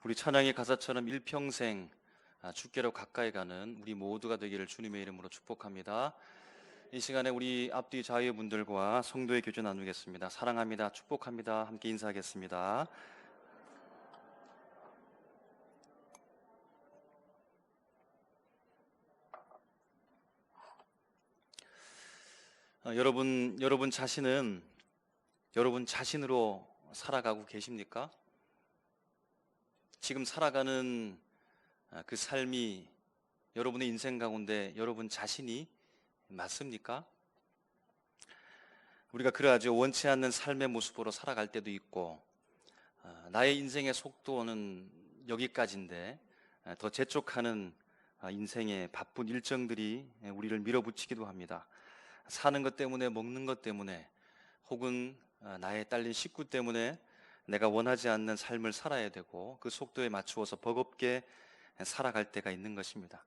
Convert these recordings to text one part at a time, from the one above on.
우리 찬양의 가사처럼 일평생 주께로 가까이 가는 우리 모두가 되기를 주님의 이름으로 축복합니다. 이 시간에 우리 앞뒤 자유의 분들과 성도의 교제 나누겠습니다. 사랑합니다. 축복합니다. 함께 인사하겠습니다. 여러분 자신은 여러분 자신으로 살아가고 계십니까? 지금 살아가는 그 삶이 여러분의 인생 가운데 여러분 자신이 맞습니까? 우리가 그러하죠. 원치 않는 삶의 모습으로 살아갈 때도 있고, 나의 인생의 속도는 여기까지인데 더 재촉하는 인생의 바쁜 일정들이 우리를 밀어붙이기도 합니다. 사는 것 때문에, 먹는 것 때문에, 혹은 나의 딸린 식구 때문에 내가 원하지 않는 삶을 살아야 되고 그 속도에 맞추어서 버겁게 살아갈 때가 있는 것입니다.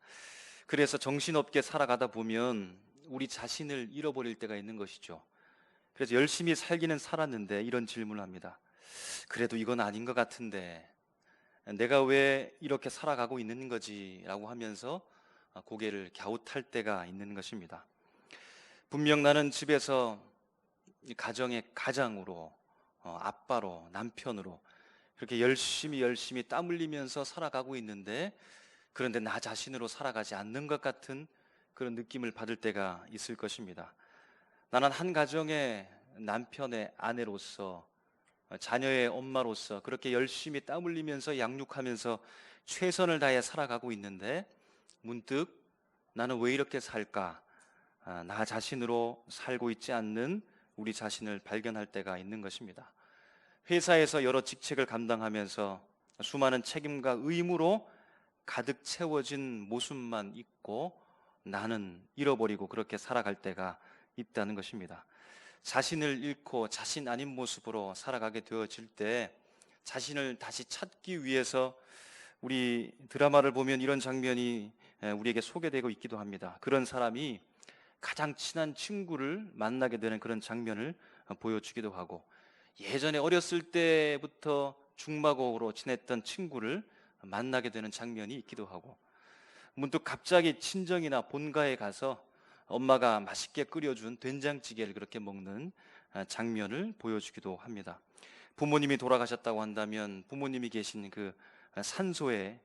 그래서 정신없게 살아가다 보면 우리 자신을 잃어버릴 때가 있는 것이죠. 그래서 열심히 살기는 살았는데 이런 질문을 합니다. 그래도 이건 아닌 것 같은데 내가 왜 이렇게 살아가고 있는 거지? 라고 하면서 고개를 갸웃할 때가 있는 것입니다. 분명 나는 집에서 이 가정의 가장으로, 아빠로, 남편으로 그렇게 열심히 땀 흘리면서 살아가고 있는데, 그런데 나 자신으로 살아가지 않는 것 같은 그런 느낌을 받을 때가 있을 것입니다. 나는 한 가정의 남편의 아내로서, 자녀의 엄마로서 그렇게 열심히 땀 흘리면서 양육하면서 최선을 다해 살아가고 있는데, 문득 나는 왜 이렇게 살까? 나 자신으로 살고 있지 않는 우리 자신을 발견할 때가 있는 것입니다. 회사에서 여러 직책을 감당하면서 수많은 책임과 의무로 가득 채워진 모습만 있고 나는 잃어버리고 그렇게 살아갈 때가 있다는 것입니다. 자신을 잃고 자신 아닌 모습으로 살아가게 되어질 때 자신을 다시 찾기 위해서, 우리 드라마를 보면 이런 장면이 우리에게 소개되고 있기도 합니다. 그런 사람이 가장 친한 친구를 만나게 되는 그런 장면을 보여주기도 하고, 예전에 어렸을 때부터 중마고로 지냈던 친구를 만나게 되는 장면이 있기도 하고, 문득 갑자기 친정이나 본가에 가서 엄마가 맛있게 끓여준 된장찌개를 그렇게 먹는 장면을 보여주기도 합니다. 부모님이 돌아가셨다고 한다면 부모님이 계신 그 산소에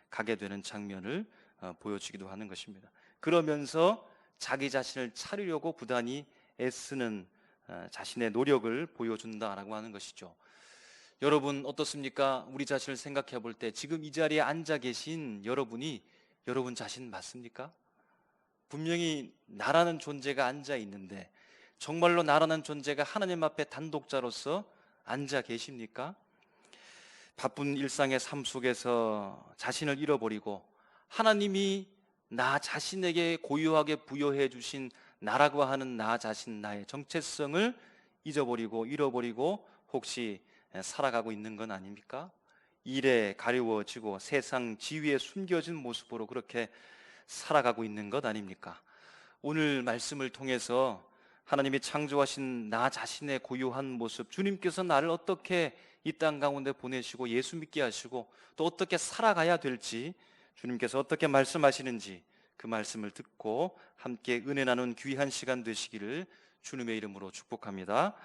가게 되는 장면을 보여주기도 하는 것입니다. 그러면서 자기 자신을 차리려고 부단히 애쓰는 자신의 노력을 보여준다라고 하는 것이죠. 여러분 어떻습니까? 우리 자신을 생각해 볼 때 지금 이 자리에 앉아 계신 여러분이 여러분 자신 맞습니까? 분명히 나라는 존재가 앉아 있는데 정말로 나라는 존재가 하나님 앞에 단독자로서 앉아 계십니까? 바쁜 일상의 삶 속에서 자신을 잃어버리고 하나님이 나 자신에게 고유하게 부여해 주신 나라고 하는 나 자신, 나의 정체성을 잊어버리고 잃어버리고 혹시 살아가고 있는 건 아닙니까? 일에 가려워지고 세상 지위에 숨겨진 모습으로 그렇게 살아가고 있는 것 아닙니까? 오늘 말씀을 통해서 하나님이 창조하신 나 자신의 고유한 모습, 주님께서 나를 어떻게 이 땅 가운데 보내시고 예수 믿게 하시고 또 어떻게 살아가야 될지, 주님께서 어떻게 말씀하시는지 그 말씀을 듣고 함께 은혜 나눈 귀한 시간 되시기를 주님의 이름으로 축복합니다.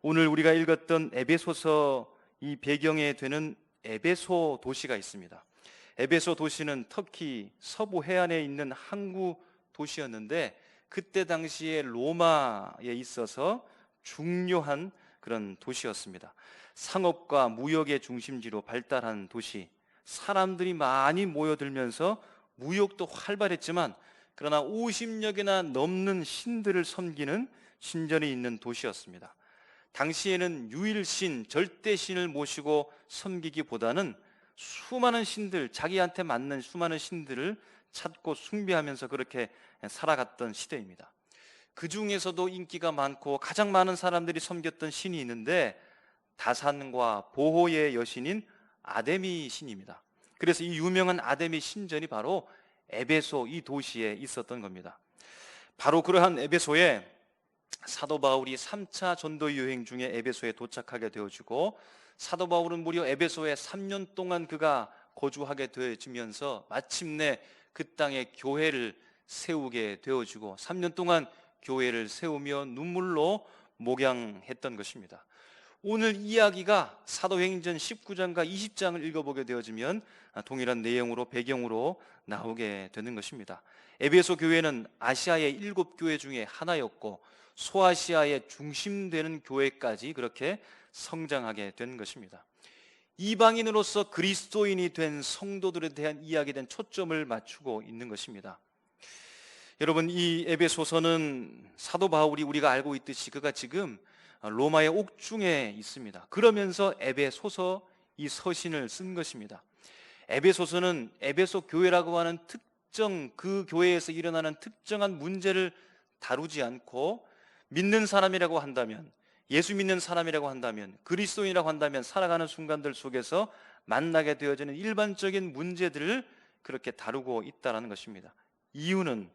오늘 우리가 읽었던 에베소서, 이 배경에 되는 에베소 도시가 있습니다. 에베소 도시는 터키 서부 해안에 있는 항구 도시였는데, 그때 당시에 로마에 있어서 중요한 그런 도시였습니다. 상업과 무역의 중심지로 발달한 도시, 사람들이 많이 모여들면서 무역도 활발했지만 그러나 50여 개나 넘는 신들을 섬기는 신전이 있는 도시였습니다. 당시에는 유일신, 절대신을 모시고 섬기기보다는 수많은 신들, 자기한테 맞는 수많은 신들을 찾고 숭배하면서 그렇게 살아갔던 시대입니다. 그 중에서도 인기가 많고 가장 많은 사람들이 섬겼던 신이 있는데, 다산과 보호의 여신인 아데미 신입니다. 그래서 이 유명한 아데미 신전이 바로 에베소 이 도시에 있었던 겁니다. 바로 그러한 에베소에 사도 바울이 3차 전도 여행 중에 에베소에 도착하게 되어지고, 사도 바울은 무려 에베소에 3년 동안 그가 거주하게 되어지면서 마침내 그 땅에 교회를 세우게 되어지고 3년 동안 교회를 세우며 눈물로 목양했던 것입니다. 오늘 이야기가 사도행전 19장과 20장을 읽어보게 되어지면 동일한 내용으로 배경으로 나오게 되는 것입니다. 에베소 교회는 아시아의 7교회 중에 하나였고 소아시아의 중심되는 교회까지 그렇게 성장하게 된 것입니다. 이방인으로서 그리스도인이 된 성도들에 대한 이야기에 대한 초점을 맞추고 있는 것입니다. 여러분, 이 에베소서는 사도 바울이 우리가 알고 있듯이 그가 지금 로마의 옥중에 있습니다. 그러면서 에베소서 이 서신을 쓴 것입니다. 에베소서는 에베소 교회라고 하는 특정 그 교회에서 일어나는 특정한 문제를 다루지 않고 믿는 사람이라고 한다면, 예수 믿는 사람이라고 한다면, 그리스도인이라고 한다면 살아가는 순간들 속에서 만나게 되어지는 일반적인 문제들을 그렇게 다루고 있다는 것입니다. 이유는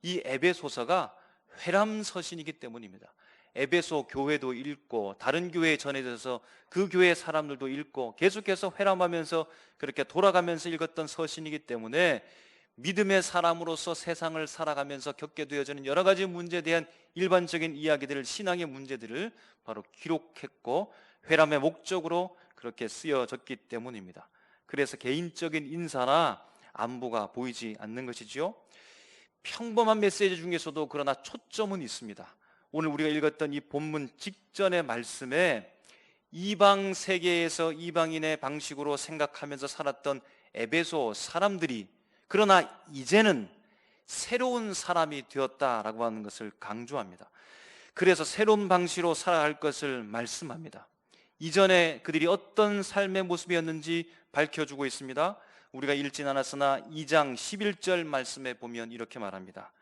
이 에베소서가 회람 서신이기 때문입니다. 에베소 교회도 읽고 다른 교회에 전해져서 그 교회 사람들도 읽고 계속해서 회람하면서 그렇게 돌아가면서 읽었던 서신이기 때문에 믿음의 사람으로서 세상을 살아가면서 겪게 되어지는 여러 가지 문제에 대한 일반적인 이야기들을, 신앙의 문제들을 바로 기록했고 회람의 목적으로 그렇게 쓰여졌기 때문입니다. 그래서 개인적인 인사나 안부가 보이지 않는 것이죠. 평범한 메시지 중에서도 그러나 초점은 있습니다. 오늘 우리가 읽었던 이 본문 직전의 말씀에 이방 세계에서 이방인의 방식으로 생각하면서 살았던 에베소 사람들이 그러나 이제는 새로운 사람이 되었다라고 하는 것을 강조합니다. 그래서 새로운 방식으로 살아갈 것을 말씀합니다. 이전에 그들이 어떤 삶의 모습이었는지 밝혀주고 있습니다. 우리가 읽진 않았으나 2장 11절 말씀에 보면 이렇게 말합니다.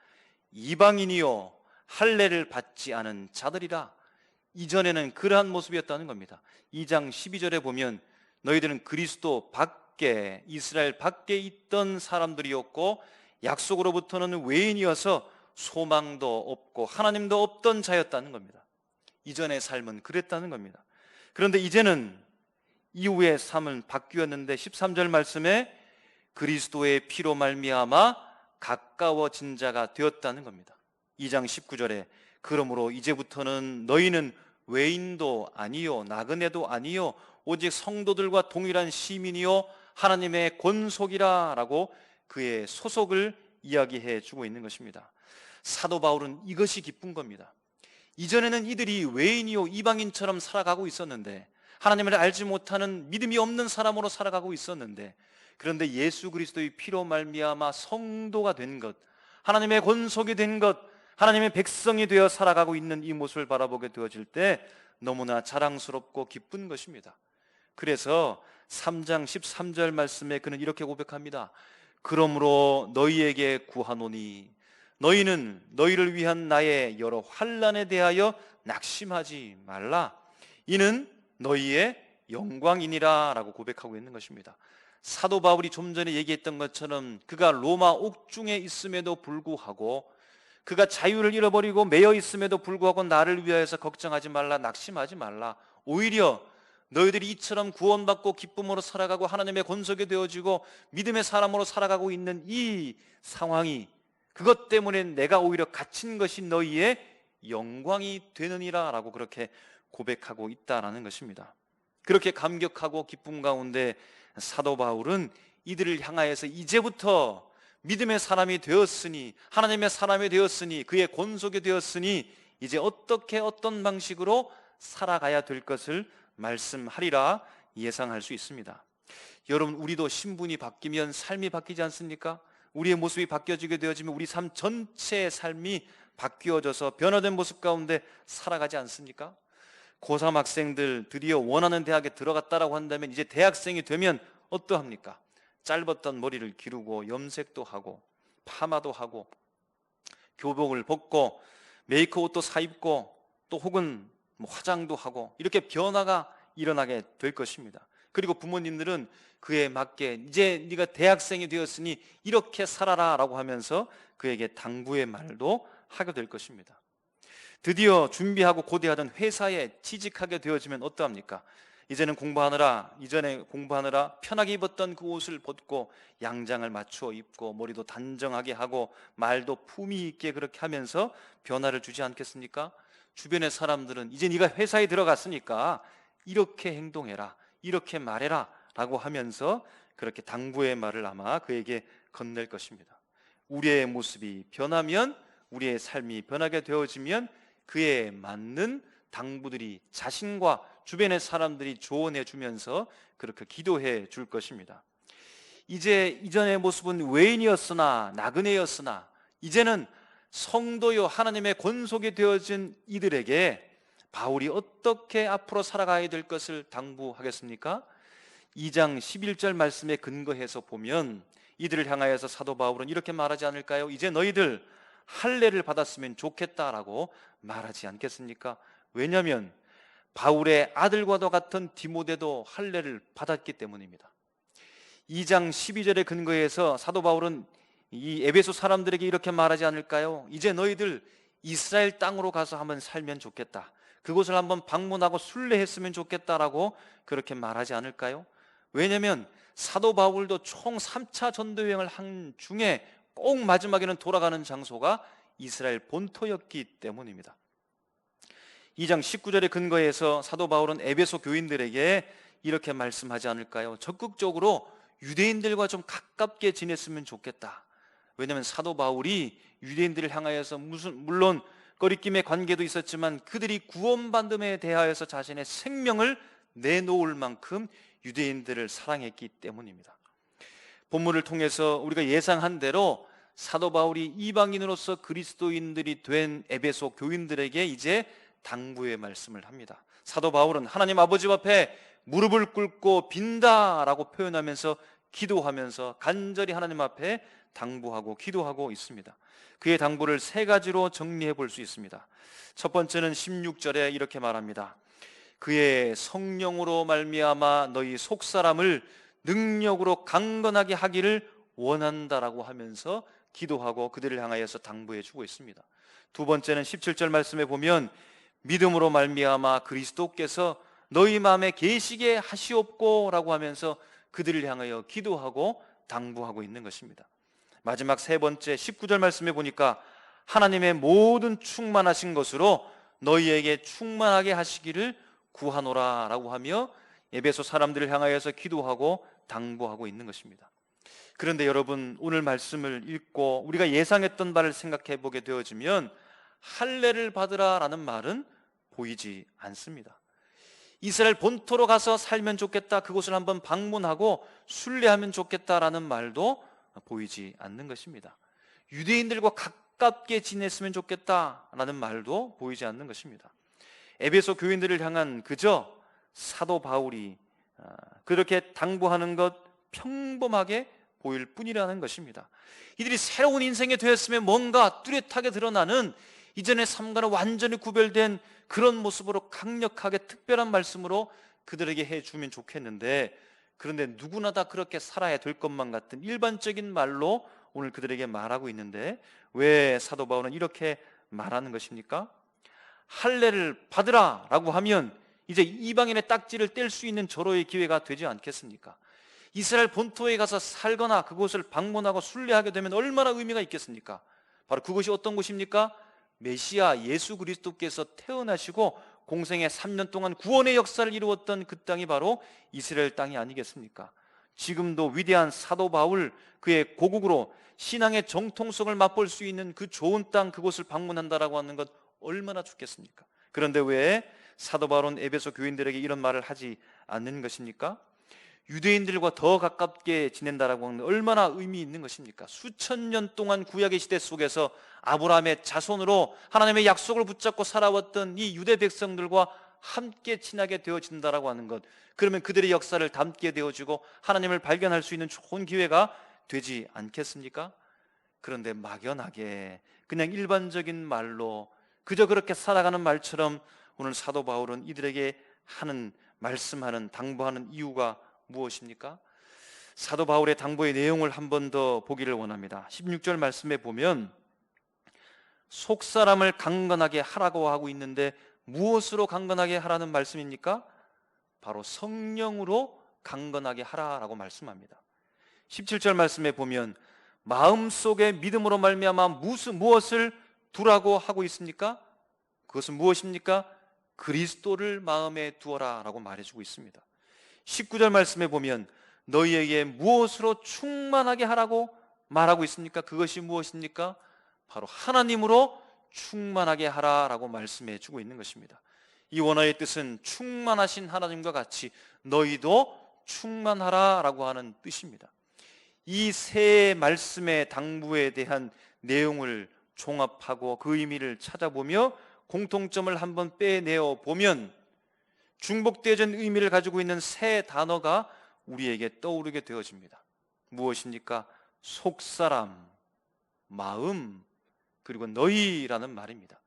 이방인이요 할례를 받지 않은 자들이라. 이전에는 그러한 모습이었다는 겁니다. 2장 12절에 보면 너희들은 그리스도 밖에, 이스라엘 밖에 있던 사람들이었고 약속으로부터는 외인이어서 소망도 없고 하나님도 없던 자였다는 겁니다. 이전의 삶은 그랬다는 겁니다. 그런데 이제는 이후의 삶은 바뀌었는데 13절 말씀에 그리스도의 피로 말미암아 가까워진 자가 되었다는 겁니다. 2장 19절에 그러므로 이제부터는 너희는 외인도 아니요 나그네도 아니요 오직 성도들과 동일한 시민이요 하나님의 권속이라 라고 그의 소속을 이야기해 주고 있는 것입니다. 사도 바울은 이것이 기쁜 겁니다. 이전에는 이들이 외인이요 이방인처럼 살아가고 있었는데, 하나님을 알지 못하는 믿음이 없는 사람으로 살아가고 있었는데, 그런데 예수 그리스도의 피로 말미암아 성도가 된 것, 하나님의 권속이 된 것, 하나님의 백성이 되어 살아가고 있는 이 모습을 바라보게 되어질 때 너무나 자랑스럽고 기쁜 것입니다. 그래서 3장 13절 말씀에 그는 이렇게 고백합니다. 그러므로 너희에게 구하노니 너희는 너희를 위한 나의 여러 환난에 대하여 낙심하지 말라. 이는 너희의 영광이니라 라고 고백하고 있는 것입니다. 사도 바울이 좀 전에 얘기했던 것처럼 그가 로마 옥중에 있음에도 불구하고, 그가 자유를 잃어버리고 매여 있음에도 불구하고 나를 위하여서 걱정하지 말라, 낙심하지 말라. 오히려 너희들이 이처럼 구원받고 기쁨으로 살아가고 하나님의 권속이 되어지고 믿음의 사람으로 살아가고 있는 이 상황이, 그것 때문에 내가 오히려 갇힌 것이 너희의 영광이 되느니라 라고 그렇게 고백하고 있다라는 것입니다. 그렇게 감격하고 기쁨 가운데 사도 바울은 이들을 향하여서 이제부터 믿음의 사람이 되었으니, 하나님의 사람이 되었으니, 그의 권속이 되었으니 이제 어떻게 어떤 방식으로 살아가야 될 것을 말씀하리라 예상할 수 있습니다. 여러분, 우리도 신분이 바뀌면 삶이 바뀌지 않습니까? 우리의 모습이 바뀌어지게 되어지면 우리 삶 전체의 삶이 바뀌어져서 변화된 모습 가운데 살아가지 않습니까? 고3 학생들 드디어 원하는 대학에 들어갔다라고 한다면 이제 대학생이 되면 어떠합니까? 짧았던 머리를 기르고 염색도 하고 파마도 하고 교복을 벗고 메이크업도 사입고 또 혹은 화장도 하고 이렇게 변화가 일어나게 될 것입니다. 그리고 부모님들은 그에 맞게 이제 네가 대학생이 되었으니 이렇게 살아라 라고 하면서 그에게 당부의 말도 하게 될 것입니다. 드디어 준비하고 고대하던 회사에 취직하게 되어지면 어떠합니까? 이전에 공부하느라 편하게 입었던 그 옷을 벗고 양장을 맞추어 입고 머리도 단정하게 하고 말도 품위 있게 그렇게 하면서 변화를 주지 않겠습니까? 주변의 사람들은 이제 네가 회사에 들어갔으니까 이렇게 행동해라, 이렇게 말해라 라고 하면서 그렇게 당부의 말을 아마 그에게 건넬 것입니다. 우리의 모습이 변하면, 우리의 삶이 변하게 되어지면 그에 맞는 당부들이 자신과 주변의 사람들이 조언해 주면서 그렇게 기도해 줄 것입니다. 이제 이전의 모습은 외인이었으나 나그네였으나 이제는 성도요 하나님의 권속이 되어진 이들에게 바울이 어떻게 앞으로 살아가야 될 것을 당부하겠습니까? 2장 11절 말씀에 근거해서 보면 이들을 향하여서 사도 바울은 이렇게 말하지 않을까요? 이제 너희들 할례를 받았으면 좋겠다라고 말하지 않겠습니까? 왜냐하면 바울의 아들과도 같은 디모데도 할례를 받았기 때문입니다. 2장 12절에 근거해서 사도 바울은 이 에베소 사람들에게 이렇게 말하지 않을까요? 이제 너희들 이스라엘 땅으로 가서 한번 살면 좋겠다, 그곳을 한번 방문하고 순례했으면 좋겠다라고 그렇게 말하지 않을까요? 왜냐하면 사도 바울도 총 3차 전도 여행을 한 중에 꼭 마지막에는 돌아가는 장소가 이스라엘 본토였기 때문입니다. 2장 19절에 근거해서 사도 바울은 에베소 교인들에게 이렇게 말씀하지 않을까요? 적극적으로 유대인들과 좀 가깝게 지냈으면 좋겠다. 왜냐하면 사도 바울이 유대인들을 향하여서 물론 꺼리낌의 관계도 있었지만 그들이 구원받음에 대하여서 자신의 생명을 내놓을 만큼 유대인들을 사랑했기 때문입니다. 본문을 통해서 우리가 예상한 대로 사도 바울이 이방인으로서 그리스도인들이 된 에베소 교인들에게 이제 당부의 말씀을 합니다. 사도 바울은 하나님 아버지 앞에 무릎을 꿇고 빈다라고 표현하면서 기도하면서 간절히 하나님 앞에 당부하고 기도하고 있습니다. 그의 당부를 세 가지로 정리해 볼 수 있습니다. 첫 번째는 16절에 이렇게 말합니다. 그의 성령으로 말미암아 너희 속사람을 능력으로 강건하게 하기를 원한다라고 하면서 기도하고 그들을 향하여서 당부해 주고 있습니다. 두 번째는 17절 말씀에 보면 믿음으로 말미암아 그리스도께서 너희 마음에 계시게 하시옵고 라고 하면서 그들을 향하여 기도하고 당부하고 있는 것입니다. 마지막 세 번째 19절 말씀에 보니까 하나님의 모든 충만하신 것으로 너희에게 충만하게 하시기를 구하노라 라고 하며 에베소 사람들을 향하여서 기도하고 당부하고 있는 것입니다. 그런데 여러분, 오늘 말씀을 읽고 우리가 예상했던 바를 생각해 보게 되어지면 할례를 받으라 라는 말은 보이지 않습니다. 이스라엘 본토로 가서 살면 좋겠다, 그곳을 한번 방문하고 순례하면 좋겠다라는 말도 보이지 않는 것입니다. 유대인들과 가깝게 지냈으면 좋겠다라는 말도 보이지 않는 것입니다. 에베소 교인들을 향한 그저 사도 바울이 그렇게 당부하는 것 평범하게 보일 뿐이라는 것입니다. 이들이 새로운 인생이 되었으면 뭔가 뚜렷하게 드러나는 이전의 삶과는 완전히 구별된 그런 모습으로 강력하게 특별한 말씀으로 그들에게 해주면 좋겠는데, 그런데 누구나 다 그렇게 살아야 될 것만 같은 일반적인 말로 오늘 그들에게 말하고 있는데 왜 사도 바울은 이렇게 말하는 것입니까? 할례를 받으라 라고 하면 이제 이방인의 딱지를 뗄 수 있는 절호의 기회가 되지 않겠습니까? 이스라엘 본토에 가서 살거나 그곳을 방문하고 순례하게 되면 얼마나 의미가 있겠습니까? 바로 그것이 어떤 곳입니까? 메시아 예수 그리스도께서 태어나시고 공생의 3년 동안 구원의 역사를 이루었던 그 땅이 바로 이스라엘 땅이 아니겠습니까? 지금도 위대한 사도 바울, 그의 고국으로 신앙의 정통성을 맛볼 수 있는 그 좋은 땅, 그곳을 방문한다라고 하는 것 얼마나 좋겠습니까? 그런데 왜 사도 바울은 에베소 교인들에게 이런 말을 하지 않는 것입니까? 유대인들과 더 가깝게 지낸다라고 하는 얼마나 의미 있는 것입니까? 수천 년 동안 구약의 시대 속에서 아브라함의 자손으로 하나님의 약속을 붙잡고 살아왔던 이 유대 백성들과 함께 친하게 되어진다라고 하는 것, 그러면 그들의 역사를 담게 되어지고 하나님을 발견할 수 있는 좋은 기회가 되지 않겠습니까? 그런데 막연하게 그냥 일반적인 말로 그저 그렇게 살아가는 말처럼 오늘 사도 바울은 이들에게 하는 말씀하는 당부하는 이유가 무엇입니까? 사도 바울의 당부의 내용을 한 번 더 보기를 원합니다. 16절 말씀에 보면 속 사람을 강건하게 하라고 하고 있는데 무엇으로 강건하게 하라는 말씀입니까? 바로 성령으로 강건하게 하라라고 말씀합니다. 17절 말씀에 보면 마음속에 믿음으로 말미암아 무엇을 두라고 하고 있습니까? 그것은 무엇입니까? 그리스도를 마음에 두어라 라고 말해주고 있습니다. 19절 말씀에 보면 너희에게 무엇으로 충만하게 하라고 말하고 있습니까? 그것이 무엇입니까? 바로 하나님으로 충만하게 하라라고 말씀해 주고 있는 것입니다. 이 원어의 뜻은 충만하신 하나님과 같이 너희도 충만하라라고 하는 뜻입니다. 이 세 말씀의 당부에 대한 내용을 종합하고 그 의미를 찾아보며 공통점을 한번 빼내어 보면 중복되어진 의미를 가지고 있는 세 단어가 우리에게 떠오르게 되어집니다. 무엇입니까? 속사람, 마음, 그리고 너희라는 말입니다.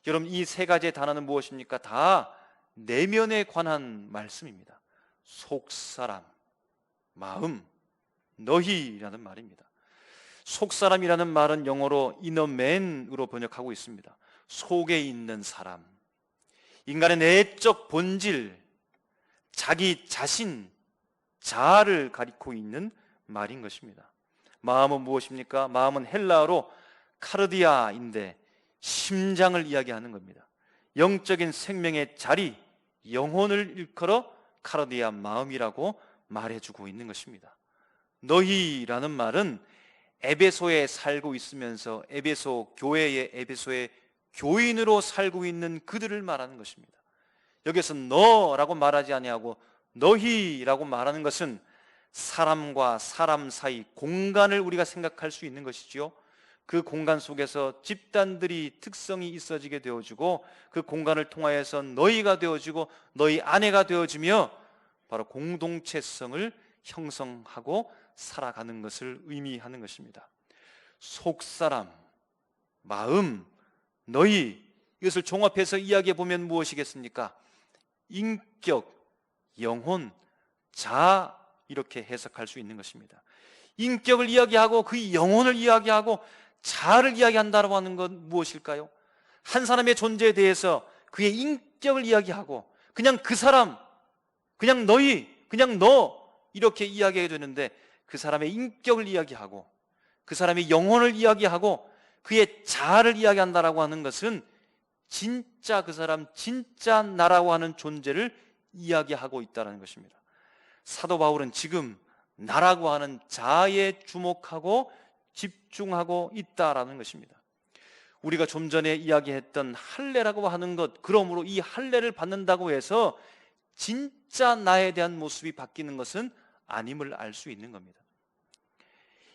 여러분, 이 세 가지의 단어는 무엇입니까? 다 내면에 관한 말씀입니다. 속사람, 마음, 너희라는 말입니다. 속사람이라는 말은 영어로 innerman으로 번역하고 있습니다. 속에 있는 사람, 인간의 내적 본질, 자기 자신, 자아를 가리키고 있는 말인 것입니다. 마음은 무엇입니까? 마음은 헬라어로 카르디아인데 심장을 이야기하는 겁니다. 영적인 생명의 자리, 영혼을 일컬어 카르디아, 마음이라고 말해주고 있는 것입니다. 너희라는 말은 에베소에 살고 있으면서 에베소 교회의 에베소의 교인으로 살고 있는 그들을 말하는 것입니다. 여기서 너라고 말하지 아니하고 너희라고 말하는 것은 사람과 사람 사이 공간을 우리가 생각할 수 있는 것이지요. 그 공간 속에서 집단들이 특성이 있어지게 되어지고 그 공간을 통하여서 너희가 되어지고 너희 아내가 되어지며 바로 공동체성을 형성하고 살아가는 것을 의미하는 것입니다. 속사람, 마음, 너희, 이것을 종합해서 이야기해 보면 무엇이겠습니까? 인격, 영혼, 자아, 이렇게 해석할 수 있는 것입니다. 인격을 이야기하고 그 영혼을 이야기하고 자아를 이야기한다고 하는 건 무엇일까요? 한 사람의 존재에 대해서 그의 인격을 이야기하고 그냥 그 사람, 그냥 너희, 그냥 너 이렇게 이야기해야 되는데 그 사람의 인격을 이야기하고 그 사람의 영혼을 이야기하고 그의 자아를 이야기한다라고 하는 것은 진짜 그 사람, 진짜 나라고 하는 존재를 이야기하고 있다는 것입니다. 사도 바울은 지금 나라고 하는 자아에 주목하고 집중하고 있다라는 것입니다. 우리가 좀 전에 이야기했던 할례라고 하는 것, 그러므로 이 할례를 받는다고 해서 진짜 나에 대한 모습이 바뀌는 것은 아님을 알 수 있는 겁니다.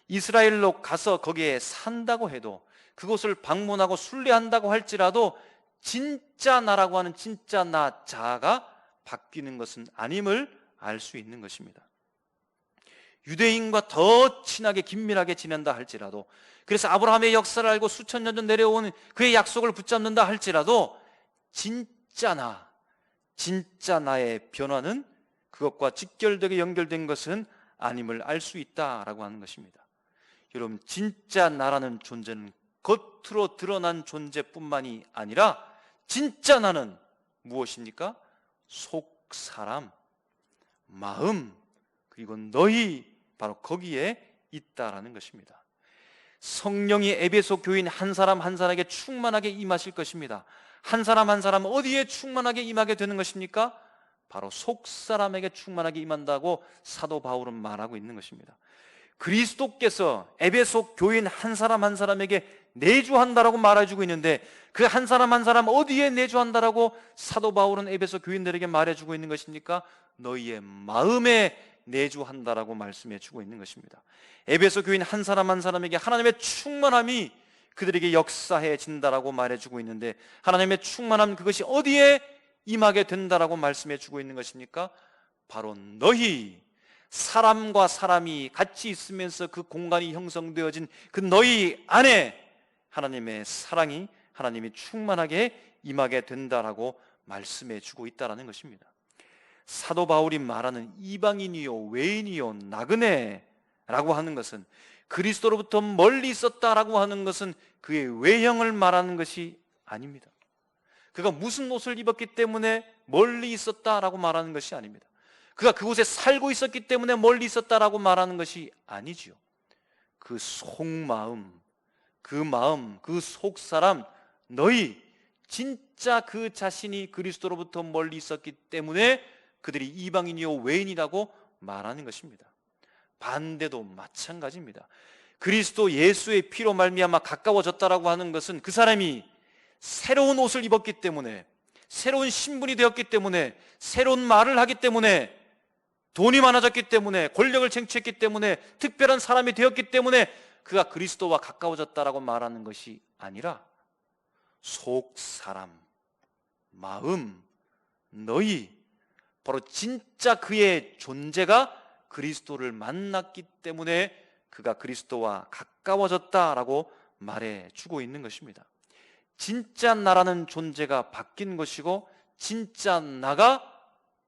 이스라엘로 가서 거기에 산다고 해도 그곳을 방문하고 순례한다고 할지라도 진짜 나라고 하는 진짜 나 자아가 바뀌는 것은 아님을 알 수 있는 것입니다. 유대인과 더 친하게 긴밀하게 지낸다 할지라도, 그래서 아브라함의 역사를 알고 수천 년 전 내려온 그의 약속을 붙잡는다 할지라도 진짜 나의 변화는 그것과 직결되게 연결된 것은 아님을 알 수 있다라고 하는 것입니다. 여러분, 진짜 나라는 존재는 겉으로 드러난 존재뿐만이 아니라 진짜 나는 무엇입니까? 속 사람, 마음, 그리고 너희, 바로 거기에 있다라는 것입니다. 성령이 에베소 교인 한 사람 한 사람에게 충만하게 임하실 것입니다. 한 사람 한 사람 어디에 충만하게 임하게 되는 것입니까? 바로 속 사람에게 충만하게 임한다고 사도 바울은 말하고 있는 것입니다. 그리스도께서 에베소 교인 한 사람 한 사람에게 내주한다라고 말해주고 있는데 그 한 사람 한 사람 어디에 내주한다라고 사도 바울은 에베소 교인들에게 말해주고 있는 것입니까? 너희의 마음에 내주한다라고 말씀해 주고 있는 것입니다. 에베소 교인 한 사람 한 사람에게 하나님의 충만함이 그들에게 역사해진다라고 말해주고 있는데 하나님의 충만함, 그것이 어디에 임하게 된다라고 말씀해 주고 있는 것입니까? 바로 너희, 사람과 사람이 같이 있으면서 그 공간이 형성되어진 그 너희 안에 하나님의 사랑이, 하나님이 충만하게 임하게 된다라고 말씀해 주고 있다라는 것입니다. 사도 바울이 말하는 이방인이요 외인이요 나그네라고 하는 것은 그리스도로부터 멀리 있었다라고 하는 것은 그의 외형을 말하는 것이 아닙니다. 그가 무슨 옷을 입었기 때문에 멀리 있었다라고 말하는 것이 아닙니다. 그가 그곳에 살고 있었기 때문에 멀리 있었다라고 말하는 것이 아니지요. 그 속마음, 그 마음, 그 속사람, 너희 진짜 그 자신이 그리스도로부터 멀리 있었기 때문에 그들이 이방인이요 외인이라고 말하는 것입니다. 반대도 마찬가지입니다. 그리스도 예수의 피로 말미암아 가까워졌다라고 하는 것은 그 사람이 새로운 옷을 입었기 때문에, 새로운 신분이 되었기 때문에, 새로운 말을 하기 때문에, 돈이 많아졌기 때문에, 권력을 쟁취했기 때문에, 특별한 사람이 되었기 때문에 그가 그리스도와 가까워졌다라고 말하는 것이 아니라 속 사람, 마음, 너희, 바로 진짜 그의 존재가 그리스도를 만났기 때문에 그가 그리스도와 가까워졌다라고 말해주고 있는 것입니다. 진짜 나라는 존재가 바뀐 것이고, 진짜 나가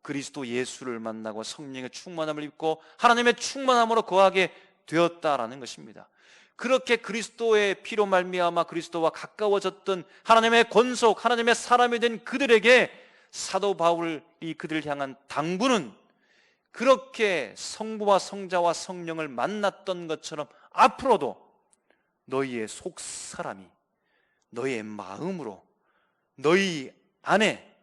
그리스도 예수를 만나고 성령의 충만함을 입고 하나님의 충만함으로 거하게 되었다라는 것입니다. 그렇게 그리스도의 피로 말미암아 그리스도와 가까워졌던 하나님의 권속, 하나님의 사람이 된 그들에게 사도 바울이 그들을 향한 당부는 그렇게 성부와 성자와 성령을 만났던 것처럼 앞으로도 너희의 속사람이, 너희의 마음으로, 너희 안에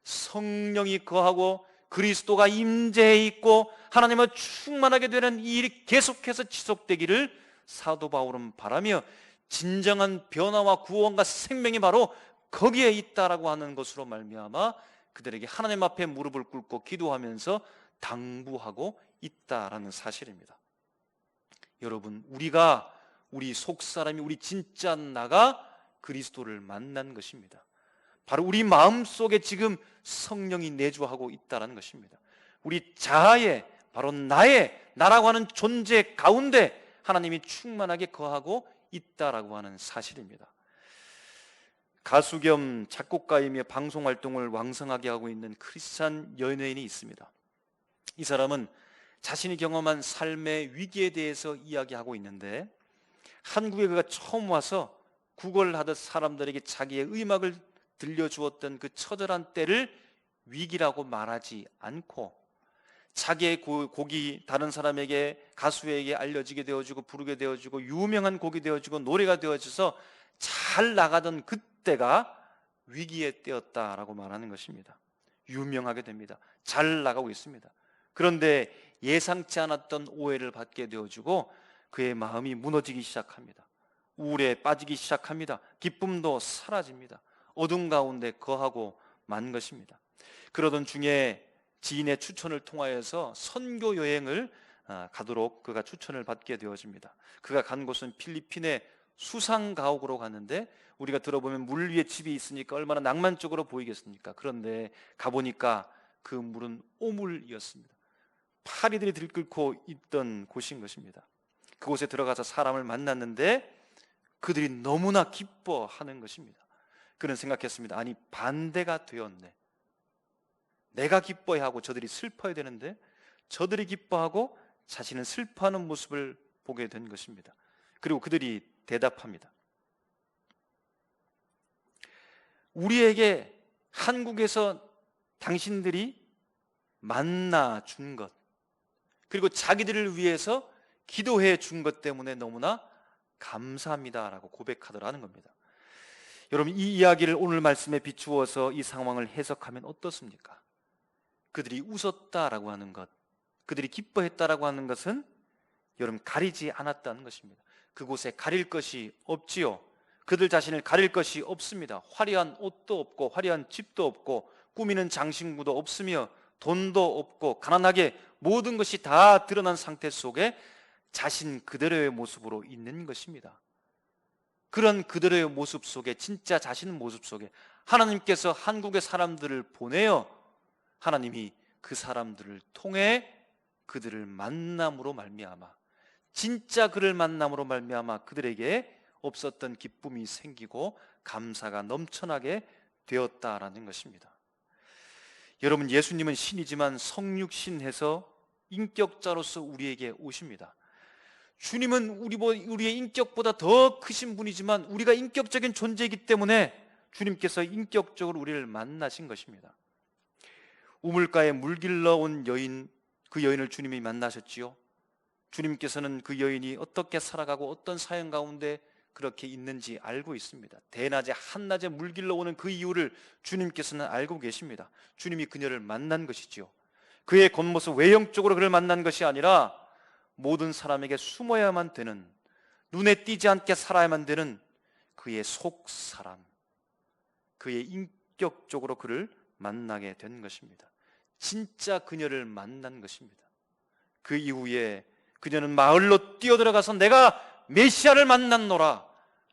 성령이 거하고 그리스도가 임재해 있고 하나님을 충만하게 되는 이 일이 계속해서 지속되기를 사도 바울은 바라며, 진정한 변화와 구원과 생명이 바로 거기에 있다라고 하는 것으로 말미암아 그들에게 하나님 앞에 무릎을 꿇고 기도하면서 당부하고 있다라는 사실입니다. 여러분, 우리 속사람이, 우리 진짜 나가 그리스도를 만난 것입니다. 바로 우리 마음속에 지금 성령이 내주하고 있다는 것입니다. 우리 자아에, 바로 나라고 하는 존재 가운데 하나님이 충만하게 거하고 있다라고 하는 사실입니다. 가수 겸 작곡가이며 방송활동을 왕성하게 하고 있는 크리스찬 연예인이 있습니다. 이 사람은 자신이 경험한 삶의 위기에 대해서 이야기하고 있는데, 한국에 그가 처음 와서 구걸하듯 사람들에게 자기의 음악을 들려주었던 그 처절한 때를 위기라고 말하지 않고 자기의 곡이 다른 사람에게, 가수에게 알려지게 되어지고 부르게 되어지고 유명한 곡이 되어지고 노래가 되어져서 잘 나가던 그때가 위기의 때였다라고 말하는 것입니다. 유명하게 됩니다. 잘 나가고 있습니다. 그런데 예상치 않았던 오해를 받게 되어지고 그의 마음이 무너지기 시작합니다. 우울에 빠지기 시작합니다. 기쁨도 사라집니다. 어둠 가운데 거하고 만 것입니다. 그러던 중에 지인의 추천을 통하여서 선교 여행을 가도록 그가 추천을 받게 되어집니다. 그가 간 곳은 필리핀의 수상가옥으로 갔는데, 우리가 들어보면 물 위에 집이 있으니까 얼마나 낭만적으로 보이겠습니까? 그런데 가보니까 그 물은 오물이었습니다. 파리들이 들끓고 있던 곳인 것입니다. 그곳에 들어가서 사람을 만났는데 그들이 너무나 기뻐하는 것입니다. 그는 생각했습니다. 아니, 반대가 되었네. 내가 기뻐해야 하고 저들이 슬퍼야 되는데 저들이 기뻐하고 자신은 슬퍼하는 모습을 보게 된 것입니다. 그리고 그들이 대답합니다. 우리에게 한국에서 당신들이 만나 준 것, 그리고 자기들을 위해서 기도해 준 것 때문에 너무나 감사합니다라고 고백하더라는 겁니다. 여러분, 이 이야기를 오늘 말씀에 비추어서 이 상황을 해석하면 어떻습니까? 그들이 웃었다라고 하는 것, 그들이 기뻐했다라고 하는 것은 여러분 가리지 않았다는 것입니다. 그곳에 가릴 것이 없지요. 그들 자신을 가릴 것이 없습니다. 화려한 옷도 없고 화려한 집도 없고 꾸미는 장신구도 없으며 돈도 없고 가난하게 모든 것이 다 드러난 상태 속에 자신 그대로의 모습으로 있는 것입니다. 그런 그대로의 모습 속에, 진짜 자신 모습 속에 하나님께서 한국의 사람들을 보내어 하나님이 그 사람들을 통해 그들을 만남으로 말미암아, 진짜 그를 만남으로 말미암아 그들에게 없었던 기쁨이 생기고 감사가 넘쳐나게 되었다라는 것입니다. 여러분, 예수님은 신이지만 성육신해서 인격자로서 우리에게 오십니다. 주님은 우리의 인격보다 더 크신 분이지만 우리가 인격적인 존재이기 때문에 주님께서 인격적으로 우리를 만나신 것입니다. 우물가에 물길러 온 여인, 그 여인을 주님이 만나셨지요. 주님께서는 그 여인이 어떻게 살아가고 어떤 사연 가운데 그렇게 있는지 알고 있습니다. 대낮에 한낮에 물길러 오는 그 이유를 주님께서는 알고 계십니다. 주님이 그녀를 만난 것이지요. 그의 겉모습 외형적으로 그를 만난 것이 아니라 모든 사람에게 숨어야만 되는, 눈에 띄지 않게 살아야만 되는 그의 속사람, 그의 인격적으로 그를 만나게 된 것입니다. 진짜 그녀를 만난 것입니다. 그 이후에 그녀는 마을로 뛰어들어가서 내가 메시아를 만났노라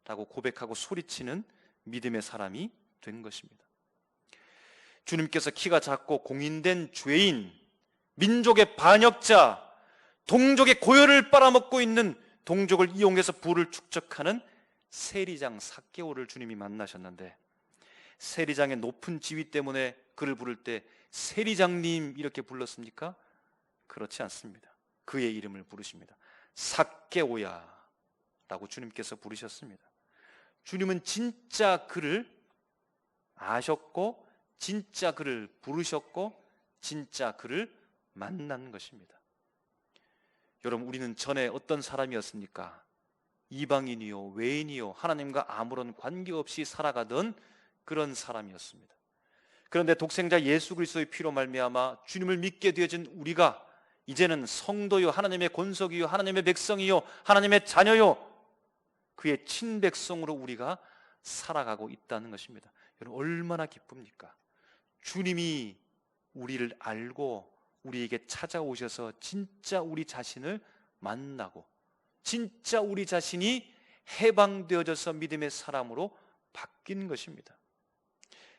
라고 고백하고 소리치는 믿음의 사람이 된 것입니다. 주님께서 키가 작고 공인된 죄인, 민족의 반역자, 동족의 고열을 빨아먹고 있는 동족을 이용해서 부를 축적하는 세리장 삭개오를 주님이 만나셨는데, 세리장의 높은 지위 때문에 그를 부를 때 세리장님 이렇게 불렀습니까? 그렇지 않습니다. 그의 이름을 부르십니다. 삭개오야 라고 주님께서 부르셨습니다. 주님은 진짜 그를 아셨고 진짜 그를 부르셨고 진짜 그를 만난 것입니다. 여러분, 우리는 전에 어떤 사람이었습니까? 이방인이요, 외인이요, 하나님과 아무런 관계없이 살아가던 그런 사람이었습니다. 그런데 독생자 예수 그리스도의 피로 말미암아 주님을 믿게 되어진 우리가 이제는 성도요, 하나님의 권속이요, 하나님의 백성이요, 하나님의 자녀요, 그의 친백성으로 우리가 살아가고 있다는 것입니다. 여러분, 얼마나 기쁩니까? 주님이 우리를 알고 우리에게 찾아오셔서 진짜 우리 자신을 만나고 진짜 우리 자신이 해방되어져서 믿음의 사람으로 바뀐 것입니다.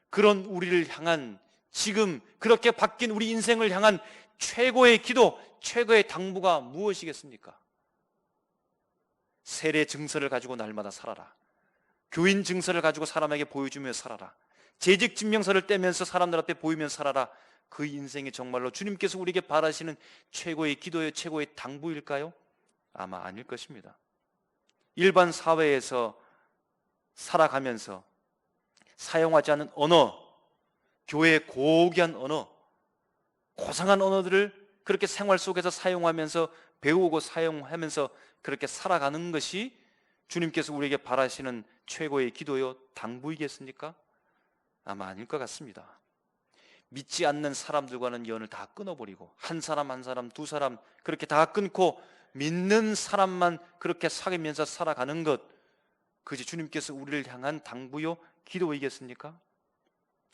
그런 우리를 향한, 지금 그렇게 바뀐 우리 인생을 향한 최고의 기도, 최고의 당부가 무엇이겠습니까? 세례 증서를 가지고 날마다 살아라. 교인 증서를 가지고 사람에게 보여주며 살아라. 재직 증명서를 떼면서 사람들 앞에 보이며 살아라. 그 인생이 정말로 주님께서 우리에게 바라시는 최고의 기도의 최고의 당부일까요? 아마 아닐 것입니다. 일반 사회에서 살아가면서 사용하지 않은 언어, 교회의 고귀한 언어, 고상한 언어들을 그렇게 생활 속에서 사용하면서 배우고 사용하면서 그렇게 살아가는 것이 주님께서 우리에게 바라시는 최고의 기도요 당부이겠습니까? 아마 아닐 것 같습니다. 믿지 않는 사람들과는 연을 다 끊어버리고 한 사람 한 사람 두 사람 그렇게 다 끊고 믿는 사람만 그렇게 사귀면서 살아가는 것, 그것이 주님께서 우리를 향한 당부요 기도이겠습니까?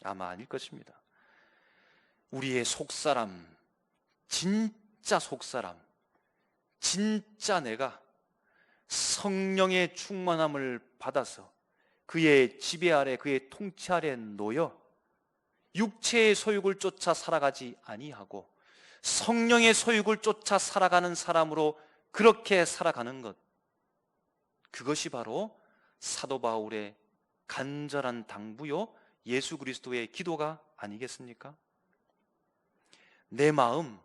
아마 아닐 것입니다. 우리의 속사람, 진짜 속사람, 진짜 내가 성령의 충만함을 받아서 그의 지배 아래, 그의 통치 아래 놓여 육체의 소욕을 쫓아 살아가지 아니하고 성령의 소욕을 쫓아 살아가는 사람으로 그렇게 살아가는 것, 그것이 바로 사도 바울의 간절한 당부요 예수 그리스도의 기도가 아니겠습니까? 내 마음,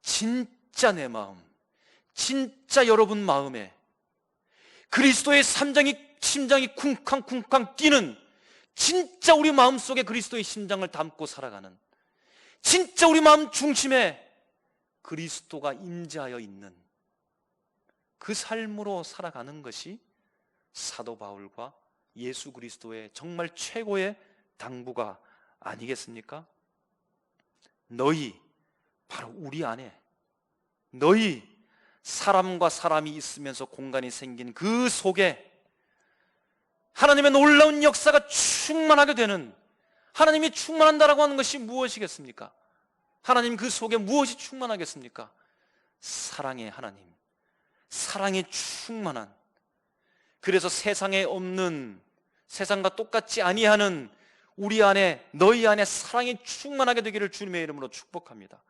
진짜 내 마음, 진짜 여러분 마음에 그리스도의 심장이 쿵쾅쿵쾅 뛰는, 진짜 우리 마음속에 그리스도의 심장을 담고 살아가는, 진짜 우리 마음 중심에 그리스도가 임재하여 있는 그 삶으로 살아가는 것이 사도 바울과 예수 그리스도의 정말 최고의 당부가 아니겠습니까? 너희, 바로 우리 안에 너희, 사람과 사람이 있으면서 공간이 생긴 그 속에 하나님의 놀라운 역사가 충만하게 되는, 하나님이 충만한다라고 하는 것이 무엇이겠습니까? 하나님 그 속에 무엇이 충만하겠습니까? 사랑의 하나님, 사랑이 충만한, 그래서 세상에 없는, 세상과 똑같지 아니하는 우리 안에, 너희 안에 사랑이 충만하게 되기를 주님의 이름으로 축복합니다.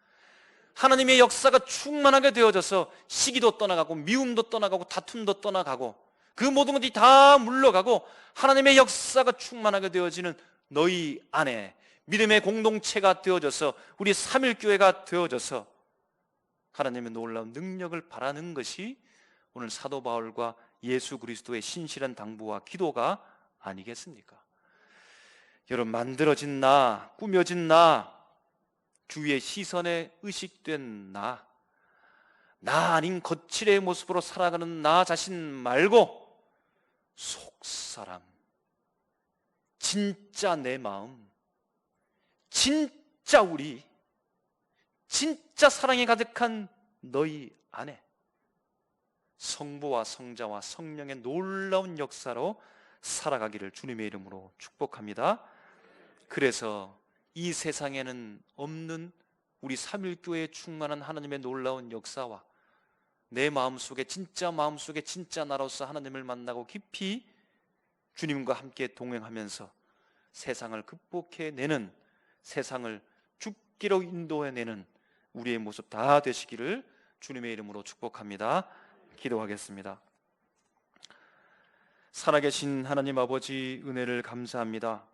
하나님의 역사가 충만하게 되어져서 시기도 떠나가고 미움도 떠나가고 다툼도 떠나가고 그 모든 것이 다 물러가고 하나님의 역사가 충만하게 되어지는 너희 안에 믿음의 공동체가 되어져서 우리 삼일교회가 되어져서 하나님의 놀라운 능력을 바라는 것이 오늘 사도 바울과 예수 그리스도의 신실한 당부와 기도가 아니겠습니까? 여러분, 만들어진 나, 꾸며진 나, 주위의 시선에 의식된 나 아닌 거칠의 모습으로 살아가는 나 자신 말고 속사람, 진짜 내 마음, 진짜 우리, 진짜 사랑이 가득한 너희 안에 성부와 성자와 성령의 놀라운 역사로 살아가기를 주님의 이름으로 축복합니다. 그래서 이 세상에는 없는 우리 삼일교회에 충만한 하나님의 놀라운 역사와 내 마음속에 진짜 마음속에 진짜 나로서 하나님을 만나고 깊이 주님과 함께 동행하면서 세상을 극복해내는, 세상을 죽기로 인도해내는 우리의 모습 다 되시기를 주님의 이름으로 축복합니다. 기도하겠습니다. 살아계신 하나님 아버지, 은혜를 감사합니다.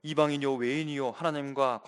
이방인이요 외인이요 하나님과